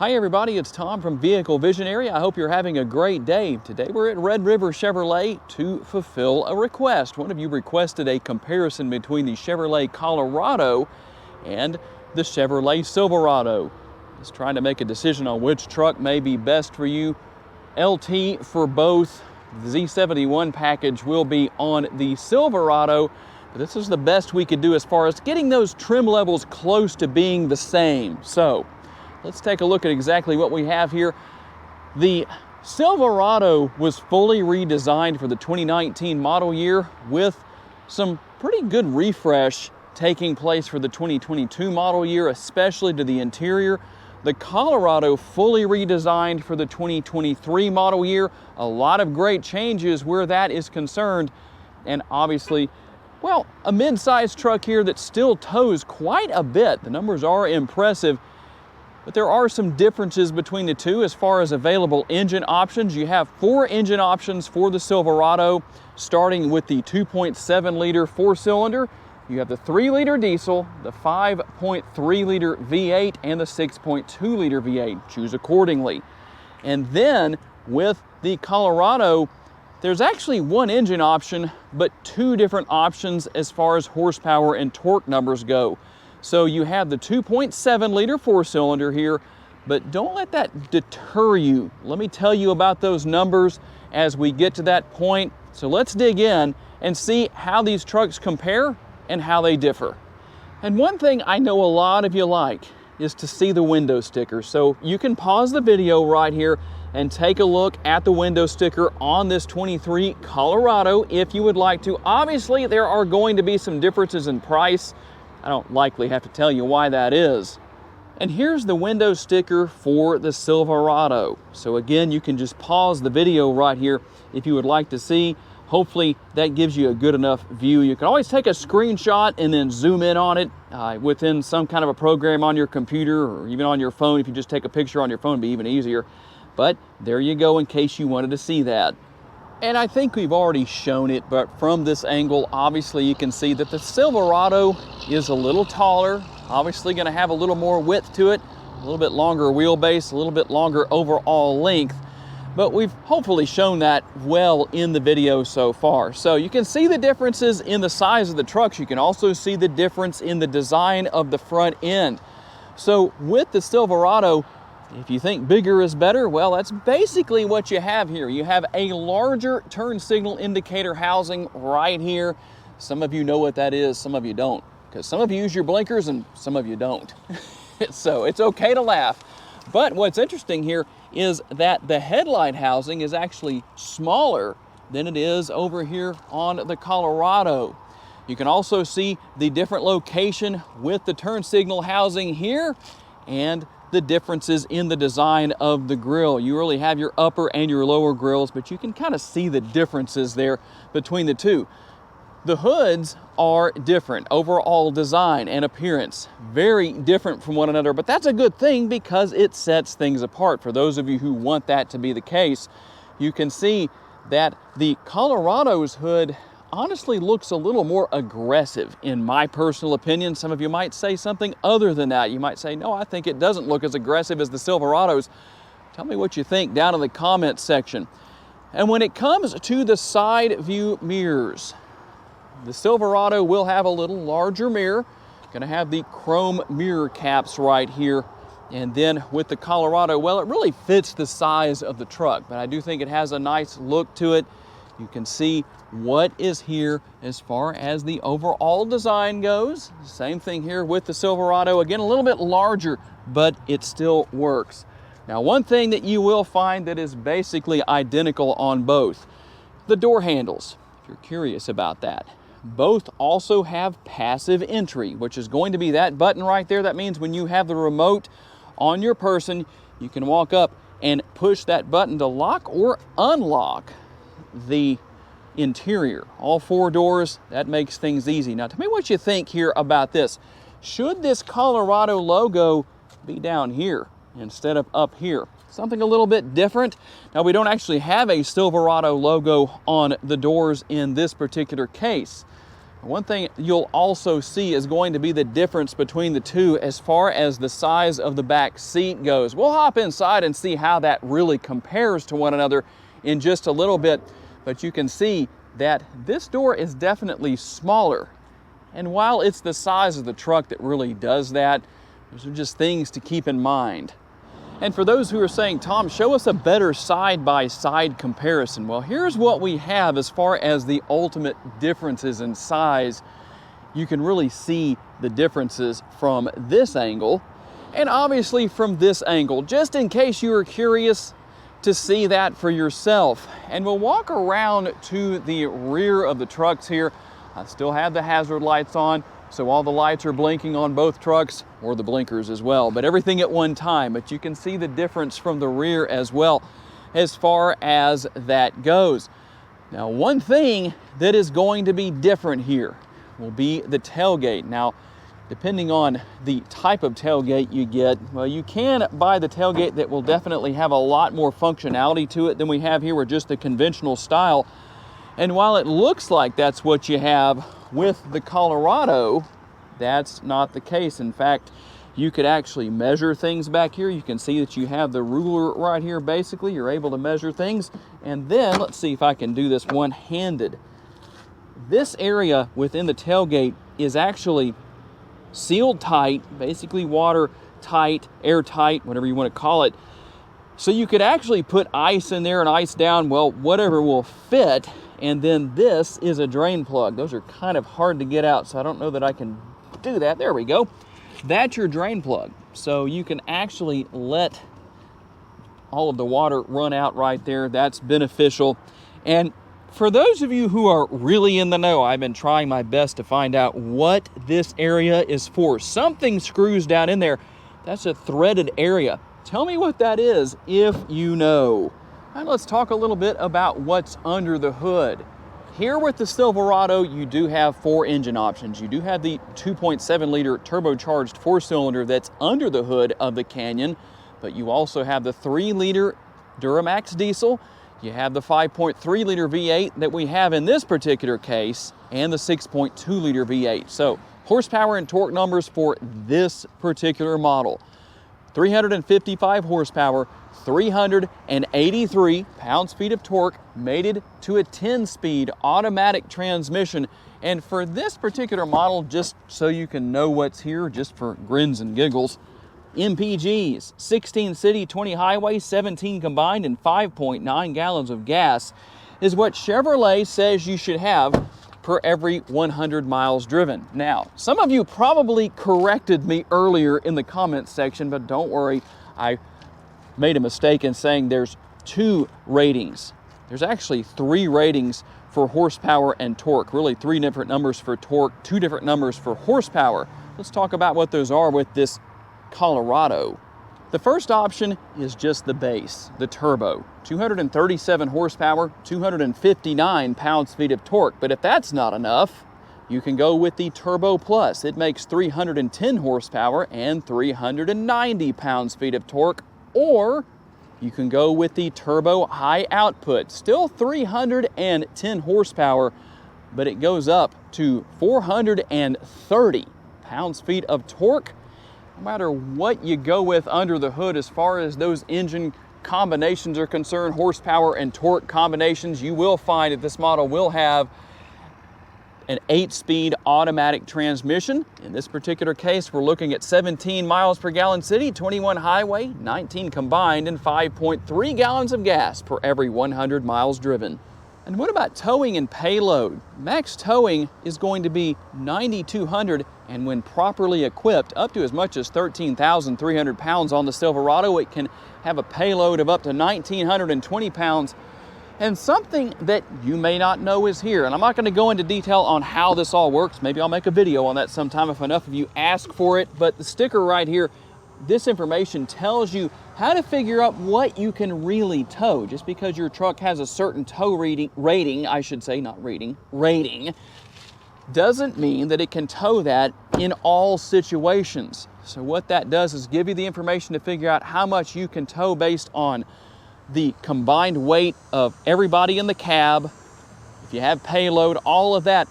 Hi everybody, it's Tom from Vehicle Visionary. I hope you're having a great day. Today we're at Red River Chevrolet to fulfill a request. One of you requested a comparison between the Chevrolet Colorado and the Chevrolet Silverado. Just trying to make a decision on which truck may be best for you. LT for both. The Z71 package will be on the Silverado, but this is the best we could do as far as getting those trim levels close to being the same. So let's take a look at exactly what we have here. The Silverado was fully redesigned for the 2019 model year with some pretty good refresh taking place for the 2022 model year, especially to the interior. The Colorado fully redesigned for the 2023 model year. A lot of great changes where that is concerned. And obviously, well, a mid-sized truck here that still tows quite a bit. The numbers are impressive. But there are some differences between the two as far as available engine options. You have 4 engine options for the Silverado, starting with the 2.7 liter 4-cylinder. You have the 3-liter diesel, the 5.3 liter V8, and the 6.2 liter V8. Choose accordingly. And then with the Colorado, there's actually 1 engine option, but 2 different options as far as horsepower and torque numbers go. So you have the 2.7 liter 4-cylinder here, but don't let that deter you. Let me tell you about those numbers as we get to that point. So let's dig in and see how these trucks compare and how they differ. And one thing I know a lot of you like is to see the window sticker. So you can pause the video right here and take a look at the window sticker on this 23 Colorado if you would like to. Obviously, there are going to be some differences in price. I don't likely have to tell you why that is. And here's the window sticker for the Silverado. So again, you can just pause the video right here if you would like to see. Hopefully that gives you a good enough view. You can always take a screenshot and then zoom in on it within some kind of a program on your computer or even on your phone. If you just take a picture on your phone, it'd be even easier. But there you go in case you wanted to see that. And I think we've already shown it, but from this angle, obviously you can see that the Silverado is a little taller, obviously going to have a little more width to it, a little bit longer wheelbase, a little bit longer overall length, but we've hopefully shown that well in the video so far. So you can see the differences in the size of the trucks. You can also see the difference in the design of the front end. So with the Silverado, if you think bigger is better, well, that's basically what you have here. You have a larger turn signal indicator housing right here. Some of you know what that is, some of you don't, because some of you use your blinkers and some of you don't. So it's okay to laugh. But what's interesting here is that the headlight housing is actually smaller than it is over here on the Colorado. You can also see the different location with the turn signal housing here and the differences in the design of the grille. You really have your upper and your lower grilles, but you can kind of see the differences there between the two. The hoods are different, overall design and appearance, very different from one another, but that's a good thing because it sets things apart. For those of you who want that to be the case, you can see that the Colorado's hood honestly looks a little more aggressive in my personal opinion. Some of you might say something other than that. You might say, no, I think it doesn't look as aggressive as the Silverado's. Tell me what you think down in the comments section. And when it comes to the side view mirrors, the Silverado will have a little larger mirror. Gonna have the chrome mirror caps right here. And then with the Colorado, well, it really fits the size of the truck, but I do think it has a nice look to it. You can see what is here as far as the overall design goes. Same thing here with the Silverado. Again, a little bit larger, but it still works. Now, one thing that you will find that is basically identical on both, the door handles, if you're curious about that. Both also have passive entry, which is going to be that button right there. That means when you have the remote on your person, you can walk up and push that button to lock or unlock the interior. All 4 doors, that makes things easy. Now tell me what you think here about this. Should this Colorado logo be down here instead of up here? Something a little bit different. Now we don't actually have a Silverado logo on the doors in this particular case, One thing you'll also see is going to be the difference between the two as far as the size of the back seat goes. We'll hop inside and see how that really compares to one another in just a little bit, but you can see that this door is definitely smaller. And while it's the size of the truck that really does that, those are just things to keep in mind. And for those who are saying, Tom, show us a better side-by-side comparison. Well, here's what we have as far as the ultimate differences in size. You can really see the differences from this angle and obviously from this angle, just in case you were curious to see that for yourself. And we'll walk around to the rear of the trucks here. I still have the hazard lights on, so all the lights are blinking on both trucks, or the blinkers as well, but everything at one time. But you can see the difference from the rear as well as far as that goes. Now, one thing that is going to be different here will be the tailgate. Now, depending on the type of tailgate you get, well, you can buy the tailgate that will definitely have a lot more functionality to it than we have here with just the conventional style. And while it looks like that's what you have with the Colorado, that's not the case. In fact, you could actually measure things back here. You can see that you have the ruler right here. Basically, you're able to measure things. And then, let's see if I can do this one-handed. This area within the tailgate is actually sealed tight, basically watertight, airtight, whatever you want to call it. So you could actually put ice in there and ice down, well, whatever will fit. And then this is a drain plug. Those are kind of hard to get out, so I don't know that I can do that. There we go. That's your drain plug. So you can actually let all of the water run out right there. That's beneficial. And for those of you who are really in the know, I've been trying my best to find out what this area is for. Something screws down in there. That's a threaded area. Tell me what that is if you know. All right, let's talk a little bit about what's under the hood. Here with the Silverado, you do have 4 engine options. You do have the 2.7 liter turbocharged 4-cylinder that's under the hood of the Canyon, but you also have the 3 liter Duramax diesel. You have the 5.3 liter V8 that we have in this particular case, and the 6.2 liter V8. So horsepower and torque numbers for this particular model: 355 horsepower, 383 pounds-feet of torque, mated to a 10-speed automatic transmission. And for this particular model, just so you can know what's here, just for grins and giggles, MPGs, 16 city, 20 highway, 17 combined, and 5.9 gallons of gas is what Chevrolet says you should have per every 100 miles driven. Now, some of you probably corrected me earlier in the comments section, but don't worry, I made a mistake in saying there's 2 ratings. There's actually 3 ratings for horsepower and torque. Really 3 different numbers for torque, 2 different numbers for horsepower. Let's talk about what those are with this Colorado. The first option is just the base, the turbo. 237 horsepower, 259 pounds-feet of torque. But if that's not enough, you can go with the Turbo Plus. It makes 310 horsepower and 390 pounds-feet of torque. Or you can go with the Turbo High Output. Still 310 horsepower, but it goes up to 430 pounds-feet of torque. No matter what you go with under the hood as far as those engine combinations are concerned, horsepower and torque combinations, you will find that this model will have an 8-speed automatic transmission. In this particular case, we're looking at 17 miles per gallon city, 21 highway, 19 combined, and 5.3 gallons of gas per every 100 miles driven. And what about towing and payload? Max towing is going to be 9,200, and when properly equipped, up to as much as 13,300 pounds on the Silverado. It can have a payload of up to 1,920 pounds. And something that you may not know is here, and I'm not going to go into detail on how this all works. Maybe I'll make a video on that sometime if enough of you ask for it, but the sticker right here, this information tells you how to figure out what you can really tow. Just because your truck has a certain tow rating, doesn't mean that it can tow that in all situations. So what that does is give you the information to figure out how much you can tow based on the combined weight of everybody in the cab, if you have payload, all of that.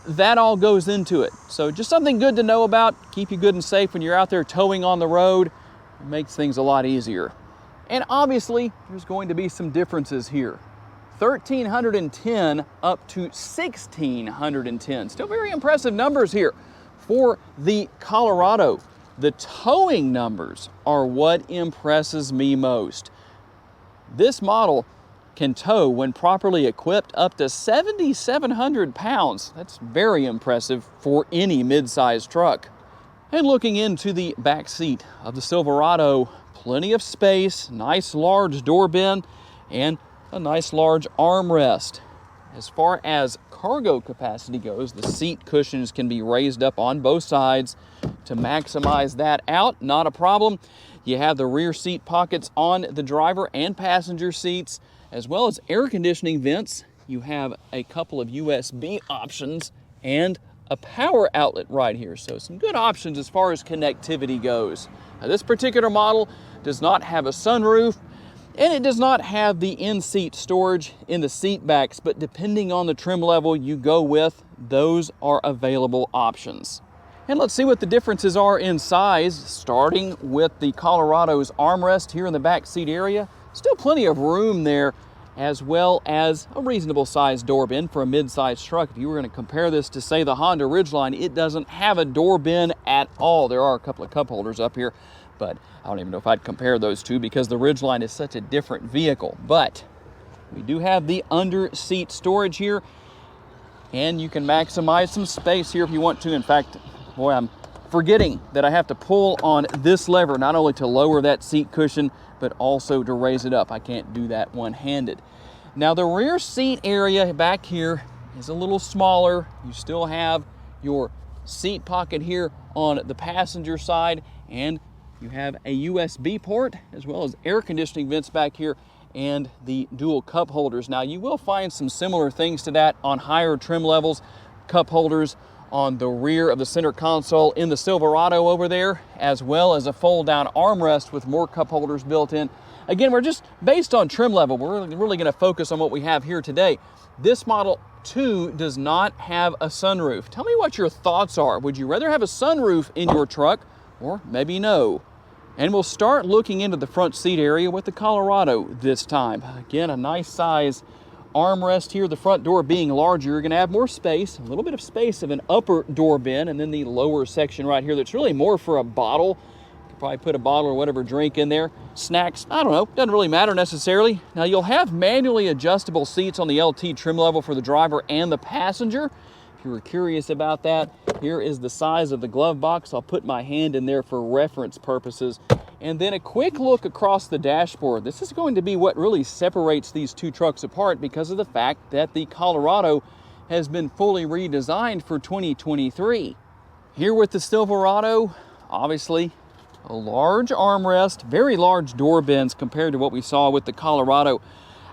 that all goes into it. So just something good to know about, keep you good and safe when you're out there towing on the road. It makes things a lot easier. And obviously, there's going to be some differences here. 1,310 up to 1,610. Still very impressive numbers here for the Colorado. The towing numbers are what impresses me most. This model can tow, when properly equipped, up to 7,700 pounds. That's very impressive for any mid-sized truck. And looking into the back seat of the Silverado, plenty of space, nice large door bin, and a nice large armrest. As far as cargo capacity goes, the seat cushions can be raised up on both sides to maximize that out. Not a problem. You have the rear seat pockets on the driver and passenger seats, as well as air conditioning vents. You have a couple of USB options and a power outlet right here. So some good options as far as connectivity goes. Now, this particular model does not have a sunroof, and it does not have the in-seat storage in the seat backs, but depending on the trim level you go with, those are available options. And let's see what the differences are in size, starting with the Colorado's armrest here in the back seat area. Still plenty of room there, as well as a reasonable sized door bin for a mid-sized truck. If you were going to compare this to, say, the Honda Ridgeline, it doesn't have a door bin at all. There are a couple of cup holders up here, but I don't even know if I'd compare those two because the Ridgeline is such a different vehicle. But we do have the under seat storage here, and you can maximize some space here if you want to. In fact, boy, I'm forgetting that I have to pull on this lever, not only to lower that seat cushion, but also to raise it up. I can't do that one-handed. Now, the rear seat area back here is a little smaller. You still have your seat pocket here on the passenger side, and you have a USB port, as well as air conditioning vents back here, and the dual cup holders. Now, you will find some similar things to that on higher trim levels. Cup holders on the rear of the center console in the Silverado over there, as well as a fold-down armrest with more cup holders built in. Again, we're just based on trim level. We're really going to focus on what we have here today. This model, too, does not have a sunroof. Tell me what your thoughts are. Would you rather have a sunroof in your truck, or maybe no? And we'll start looking into the front seat area with the Colorado this time. Again, a nice size armrest here, the front door being larger. You're going to have more space, a little bit of space of an upper door bin, and then the lower section right here that's really more for a bottle. You could probably put a bottle or whatever drink in there. Snacks, I don't know, doesn't really matter necessarily. Now, you'll have manually adjustable seats on the LT trim level for the driver and the passenger. If you were curious about that, here is the size of the glove box. I'll put my hand in there for reference purposes. And then a quick look across the dashboard. This is going to be what really separates these two trucks apart because of the fact that the Colorado has been fully redesigned for 2023. Here with the Silverado, obviously a large armrest, very large door bins compared to what we saw with the Colorado.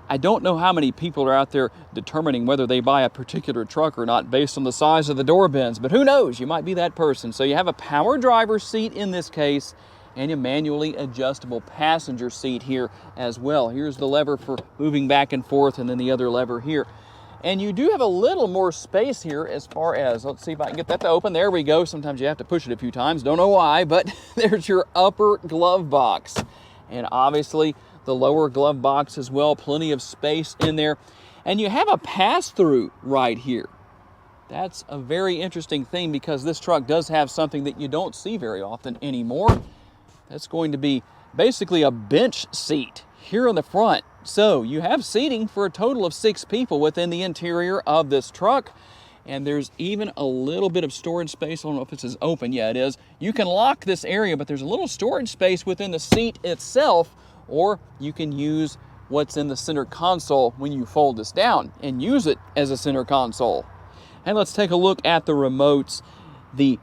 I don't know how many people are out there determining whether they buy a particular truck or not based on the size of the door bins, but who knows, you might be that person. So you have a power driver's seat in this case, and a manually adjustable passenger seat here as well. Here's the lever for moving back and forth, and then the other lever here. And you do have a little more space here as far as, let's see if I can get that to open. There we go. Sometimes you have to push it a few times. Don't know why, but there's your upper glove box. And obviously the lower glove box as well, plenty of space in there. And you have a pass-through right here. That's a very interesting thing because this truck does have something that you don't see very often anymore. That's going to be basically a bench seat here in the front. So you have seating for a total of 6 people within the interior of this truck. And there's even a little bit of storage space. I don't know if this is open. Yeah, it is. You can lock this area, but there's a little storage space within the seat itself, or you can use what's in the center console when you fold this down and use it as a center console. And let's take a look at the remotes. The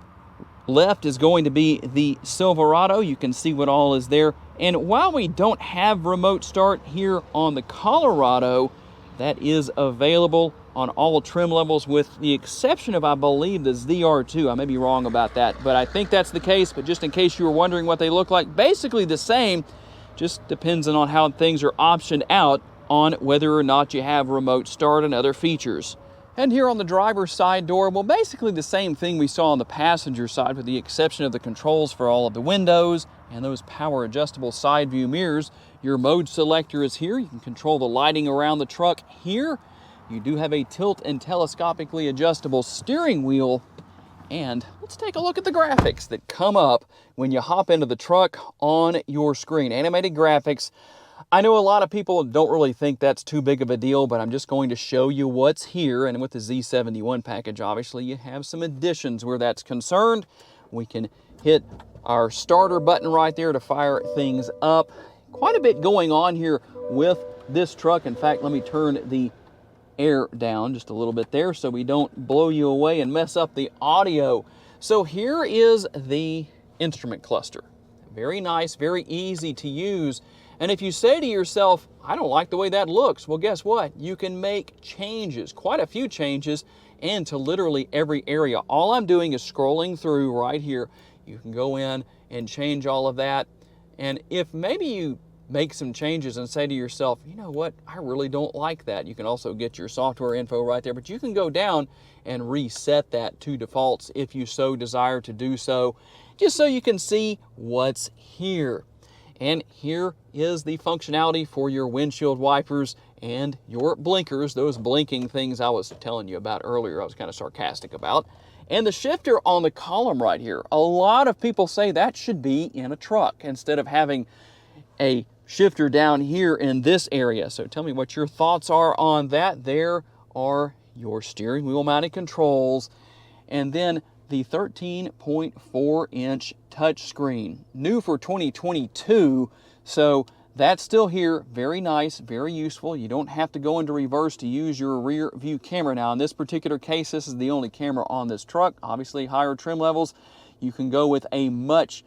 left is going to be the Silverado. You can see what all is there. And while we don't have remote start here on the Colorado, that is available on all trim levels with the exception of, I believe, the ZR2. I may be wrong about that, but I think that's the case. But just in case you were wondering what they look like, basically the same, just depends on how things are optioned out on whether or not you have remote start and other features. And here on the driver's side door, well, basically the same thing we saw on the passenger side with the exception of the controls for all of the windows and those power adjustable side view mirrors. Your mode selector is here. You can control the lighting around the truck here. You do have a tilt and telescopically adjustable steering wheel. And let's take a look at the graphics that come up when you hop into the truck on your screen. Animated graphics. I know a lot of people don't really think that's too big of a deal, but I'm just going to show you what's here. And with the Z71 package, obviously, you have some additions where that's concerned. We can hit our starter button right there to fire things up. Quite a bit going on here with this truck. In fact, let me turn the air down just a little bit there so we don't blow you away and mess up the audio. So here is the instrument cluster. Very nice, very easy to use. And if you say to yourself, I don't like the way that looks, well, guess what? You can make changes, quite a few changes, and to literally every area. All I'm doing is scrolling through right here. You can go in and change all of that. And if maybe you make some changes and say to yourself, you know what, I really don't like that. You can also get your software info right there, but you can go down and reset that to defaults if you so desire to do so, just so you can see what's here. And here is the functionality for your windshield wipers and your blinkers, those blinking things I was telling you about earlier, I was kind of sarcastic about. And the shifter on the column right here, a lot of people say that should be in a truck instead of having a shifter down here in this area. So tell me what your thoughts are on that. There are your steering wheel mounted controls, and then the 13.4-inch touchscreen, new for 2022. So that's still here. Very nice, very useful. You don't have to go into reverse to use your rear view camera. Now, in this particular case, this is the only camera on this truck. Obviously, higher trim levels, you can go with a many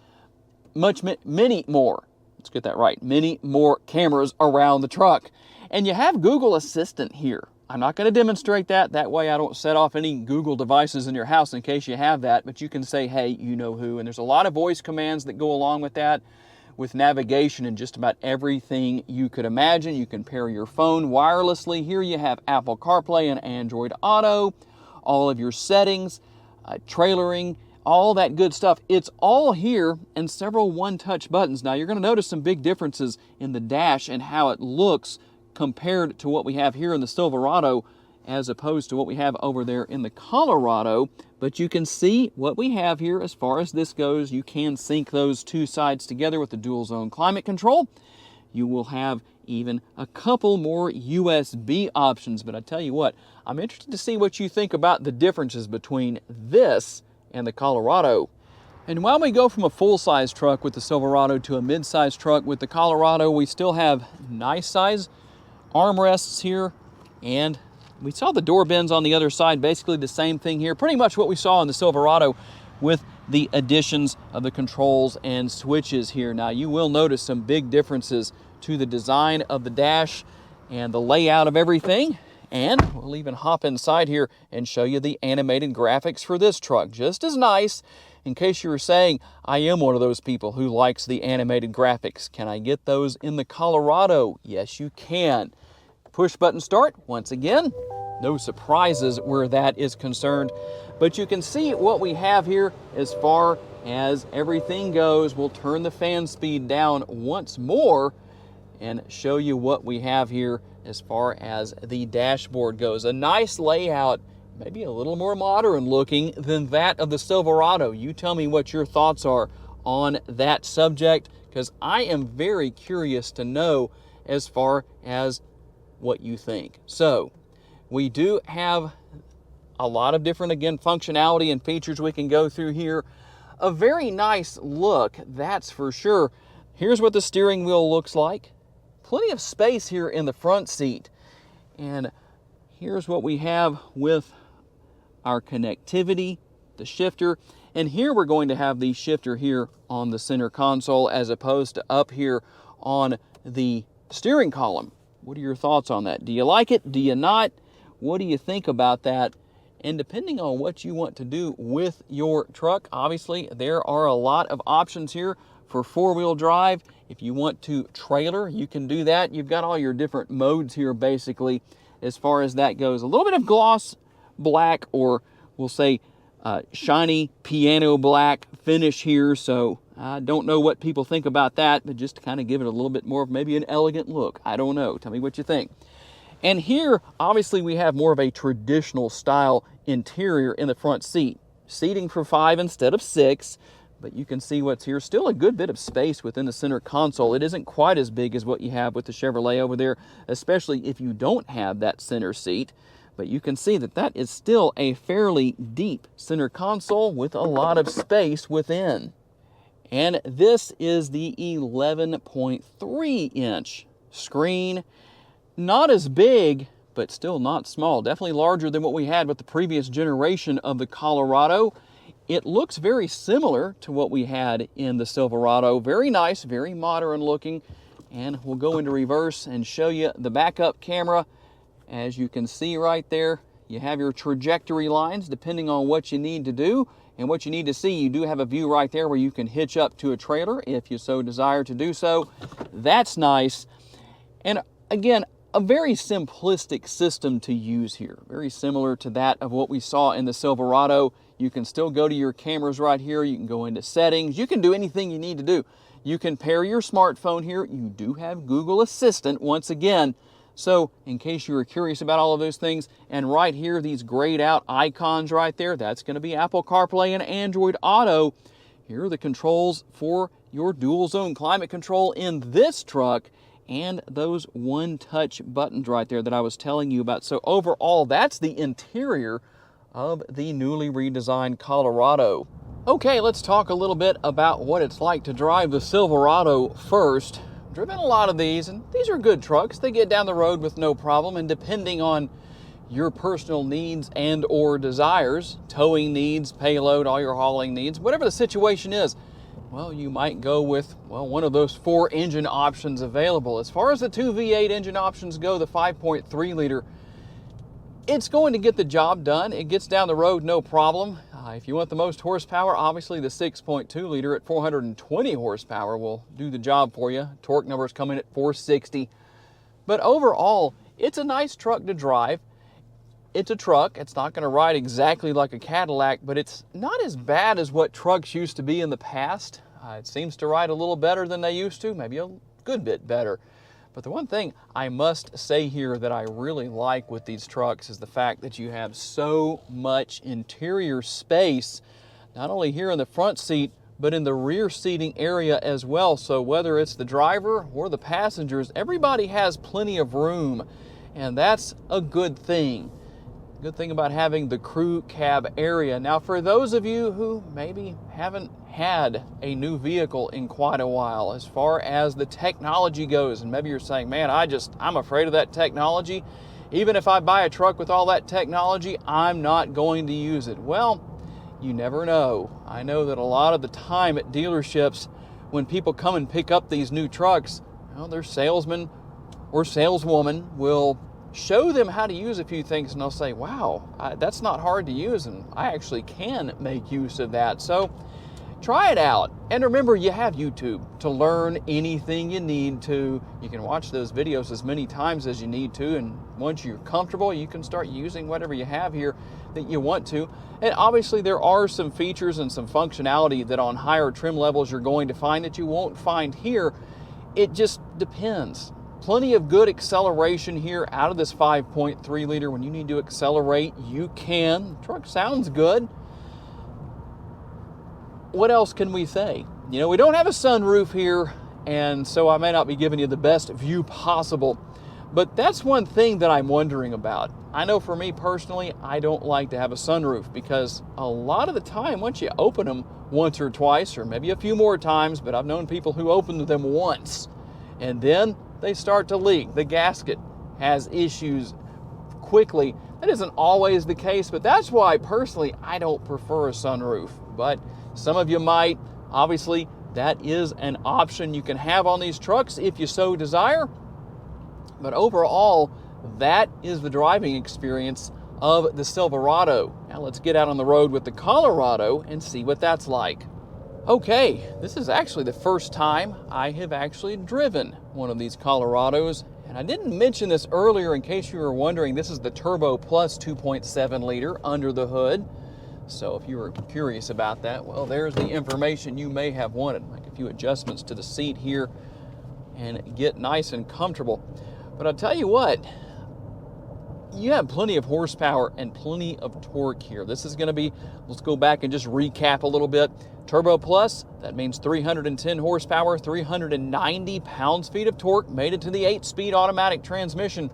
more. Let's get that right. Many more cameras around the truck. And you have Google Assistant here. I'm not going to demonstrate that. That way I don't set off any Google devices in your house in case you have that. But you can say, hey, you know who. And there's a lot of voice commands that go along with that, with navigation and just about everything you could imagine. You can pair your phone wirelessly. Here you have Apple CarPlay and Android Auto, all of your settings, trailering, all that good stuff. It's all here, and several one-touch buttons. Now, you're going to notice some big differences in the dash and how it looks compared to what we have here in the Silverado as opposed to what we have over there in the Colorado. But you can see what we have here as far as this goes. You can sync those two sides together with the dual zone climate control. You will have even a couple more USB options. But I tell you what, I'm interested to see what you think about the differences between this and the Colorado. And while we go from a full-size truck with the Silverado to a mid-size truck with the Colorado, we still have nice size armrests here, and we saw the door bins on the other side. Basically the same thing here, pretty much what we saw in the Silverado with the additions of the controls and switches here. Now, you will notice some big differences to the design of the dash and the layout of everything. And we'll even hop inside here and show you the animated graphics for this truck. Just as nice. In case you were saying, I am one of those people who likes the animated graphics. Can I get those in the Colorado? Yes, you can. Push button start, once again, no surprises where that is concerned. But you can see what we have here as far as everything goes. We'll turn the fan speed down once more and show you what we have here as far as the dashboard goes. A nice layout, maybe a little more modern looking than that of the Silverado. You tell me what your thoughts are on that subject, because I am very curious to know as far as what you think. So we do have a lot of different, again, functionality and features we can go through here. A very nice look, that's for sure. Here's what the steering wheel looks like. Plenty of space here in the front seat. And here's what we have with our connectivity, the shifter. And here we're going to have the shifter here on the center console as opposed to up here on the steering column. What are your thoughts on that? Do you like it? Do you not? What do you think about that? And depending on what you want to do with your truck, obviously there are a lot of options here for four-wheel drive. If you want to trailer, you can do that. You've got all your different modes here basically as far as that goes. A little bit of gloss black, or we'll say shiny piano black finish here. So I don't know what people think about that, but just to kind of give it a little bit more of maybe an elegant look. I don't know. Tell me what you think. And here, obviously, we have more of a traditional style interior in the front seat. Seating for 5 instead of 6, but you can see what's here. Still a good bit of space within the center console. It isn't quite as big as what you have with the Chevrolet over there, especially if you don't have that center seat. But you can see that that is still a fairly deep center console with a lot of space within. And this is the 11.3-inch screen. Not as big, but still not small. Definitely larger than what we had with the previous generation of the Colorado. It looks very similar to what we had in the Silverado. Very nice, very modern looking. And we'll go into reverse and show you the backup camera. As you can see right there, you have your trajectory lines depending on what you need to do and what you need to see. You do have a view right there where you can hitch up to a trailer if you so desire to do so. That's nice. And again, a very simplistic system to use here. Very similar to that of what we saw in the Silverado. You can still go to your cameras right here. You can go into settings. You can do anything you need to do. You can pair your smartphone here. You do have Google Assistant once again. So in case you were curious about all of those things, and right here, these grayed out icons right there, that's going to be Apple CarPlay and Android Auto. Here are the controls for your dual zone climate control in this truck, and those one-touch buttons right there that I was telling you about. So overall, that's the interior of the newly redesigned Colorado. Okay, let's talk a little bit about what it's like to drive the Silverado first. I've driven a lot of these, and these are good trucks. They get down the road with no problem, and depending on your personal needs and or desires, towing needs, payload, all your hauling needs, whatever the situation is, well, you might go with, well, one of those 4 engine options available. As far as the 2 V8 engine options go, the 5.3 liter, it's going to get the job done. It gets down the road, no problem. If you want the most horsepower, obviously the 6.2 liter at 420 horsepower will do the job for you. Torque numbers come in at 460. But overall, it's a nice truck to drive. It's a truck. It's not going to ride exactly like a Cadillac, but it's not as bad as what trucks used to be in the past. It seems to ride a little better than they used to, maybe a good bit better. But the one thing I must say here that I really like with these trucks is the fact that you have so much interior space, not only here in the front seat, but in the rear seating area as well. So whether it's the driver or the passengers, everybody has plenty of room, and that's a good thing. Good thing about having the crew cab area. Now, for those of you who maybe haven't had a new vehicle in quite a while, as far as the technology goes, and maybe you're saying, man, I'm afraid of that technology. Even if I buy a truck with all that technology, I'm not going to use it. Well, you never know. I know that a lot of the time at dealerships, when people come and pick up these new trucks, well, their salesman or saleswoman will show them how to use a few things, and they'll say, wow, that's not hard to use, and I actually can make use of that. So try it out. And remember, you have YouTube to learn anything you need to. You can watch those videos as many times as you need to, and once you're comfortable, you can start using whatever you have here that you want to. And obviously, there are some features and some functionality that on higher trim levels you're going to find that you won't find here. It just depends. Plenty of good acceleration here out of this 5.3 liter. When you need to accelerate, you can. The truck sounds good. What else can we say? You know, we don't have a sunroof here, and so I may not be giving you the best view possible, but that's one thing that I'm wondering about. I know for me personally, I don't like to have a sunroof because a lot of the time, once you open them once or twice, or maybe a few more times, but I've known people who opened them once, and then they start to leak. The gasket has issues quickly. That isn't always the case, but that's why personally I don't prefer a sunroof. But some of you might. Obviously, that is an option you can have on these trucks if you so desire. But overall, that is the driving experience of the Silverado. Now let's get out on the road with the Colorado and see what that's like. Okay, this is actually the first time I have actually driven one of these Colorados. And I didn't mention this earlier in case you were wondering, this is the Turbo Plus 2.7 liter under the hood. So if you were curious about that, well, there's the information you may have wanted. Make a few adjustments to the seat here and get nice and comfortable. But I'll tell you what, you have plenty of horsepower and plenty of torque here. This is going to be, let's go back and just recap a little bit. Turbo Plus, that means 310 horsepower, 390 pounds-feet of torque, made it to the 8-speed automatic transmission.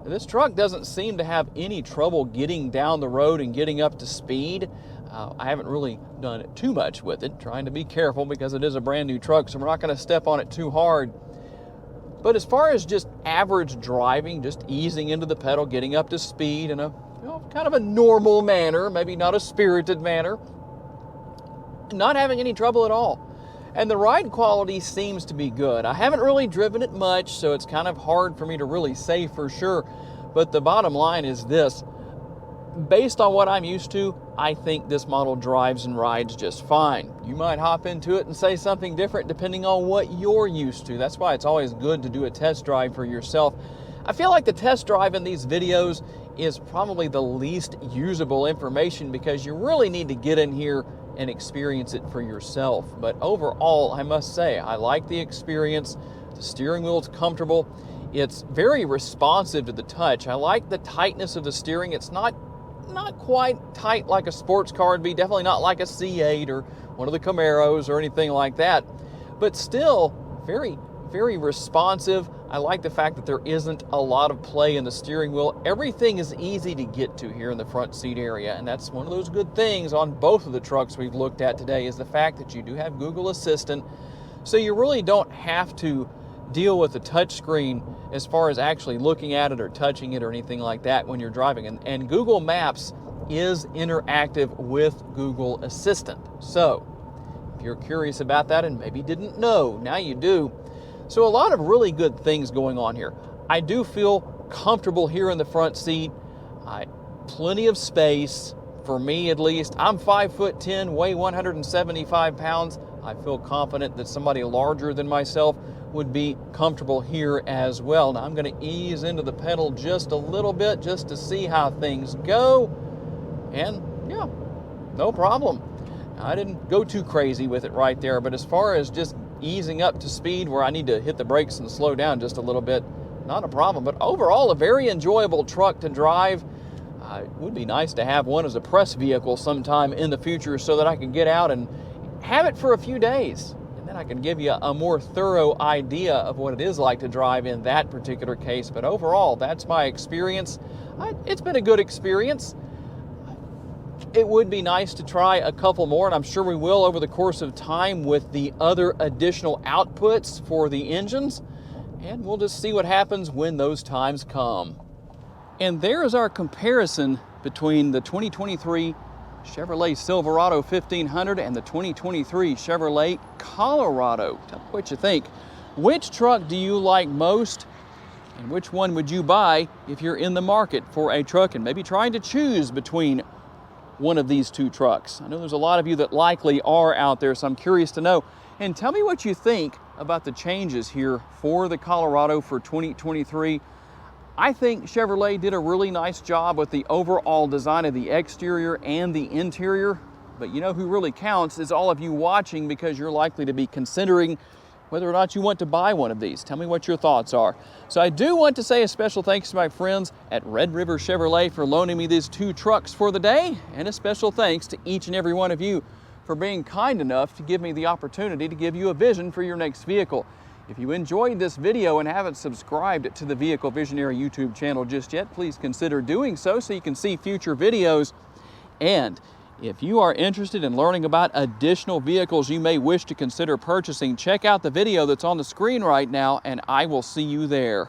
This truck doesn't seem to have any trouble getting down the road and getting up to speed. I haven't really done too much with it, trying to be careful because it is a brand new truck, so we're not going to step on it too hard. But as far as just average driving, just easing into the pedal, getting up to speed in a kind of a normal manner, maybe not a spirited manner, not having any trouble at all. And the ride quality seems to be good. I haven't really driven it much, so it's kind of hard for me to really say for sure. But the bottom line is this. Based on what I'm used to, I think this model drives and rides just fine. You might hop into it and say something different depending on what you're used to. That's why it's always good to do a test drive for yourself. I feel like the test drive in these videos is probably the least usable information because you really need to get in here and experience it for yourself. But overall, I must say, I like the experience. The steering wheel's comfortable. It's very responsive to the touch. I like the tightness of the steering. It's not quite tight like a sports car would be, definitely not like a C8 or one of the Camaros or anything like that, but still very, very responsive. I like the fact that there isn't a lot of play in the steering wheel. Everything is easy to get to here in the front seat area, and that's one of those good things on both of the trucks we've looked at today is the fact that you do have Google Assistant, so you really don't have to deal with the touch screen as far as actually looking at it or touching it or anything like that when you're driving. And Google Maps is interactive with Google Assistant. So if you're curious about that and maybe didn't know, now you do. So a lot of really good things going on here. I do feel comfortable here in the front seat. Plenty of space, for me at least. I'm 5'10", weigh 175 pounds. I feel confident that somebody larger than myself would be comfortable here as well. Now I'm going to ease into the pedal just a little bit just to see how things go. And yeah, no problem. I didn't go too crazy with it right there, but as far as just easing up to speed where I need to hit the brakes and slow down just a little bit, not a problem. But overall, a very enjoyable truck to drive. It would be nice to have one as a press vehicle sometime in the future so that I can get out and have it for a few days. And then I can give you a more thorough idea of what it is like to drive in that particular case. But overall, that's my experience. It's been a good experience. It would be nice to try a couple more, and I'm sure we will over the course of time with the other additional outputs for the engines. And we'll just see what happens when those times come. And there is our comparison between the 2023 Chevrolet Silverado 1500 and the 2023 Chevrolet Colorado. Tell me what you think. Which truck do you like most, and which one would you buy if you're in the market for a truck and maybe trying to choose between one of these two trucks? I know there's a lot of you that likely are out there, so I'm curious to know. And tell me what you think about the changes here for the Colorado for 2023. I think Chevrolet did a really nice job with the overall design of the exterior and the interior, but you know who really counts is all of you watching, because you're likely to be considering whether or not you want to buy one of these. Tell me what your thoughts are. So I do want to say a special thanks to my friends at Red River Chevrolet for loaning me these two trucks for the day, and a special thanks to each and every one of you for being kind enough to give me the opportunity to give you a vision for your next vehicle. If you enjoyed this video and haven't subscribed to the Vehicle Visionary YouTube channel just yet, please consider doing so you can see future videos. And if you are interested in learning about additional vehicles you may wish to consider purchasing, check out the video that's on the screen right now, and I will see you there.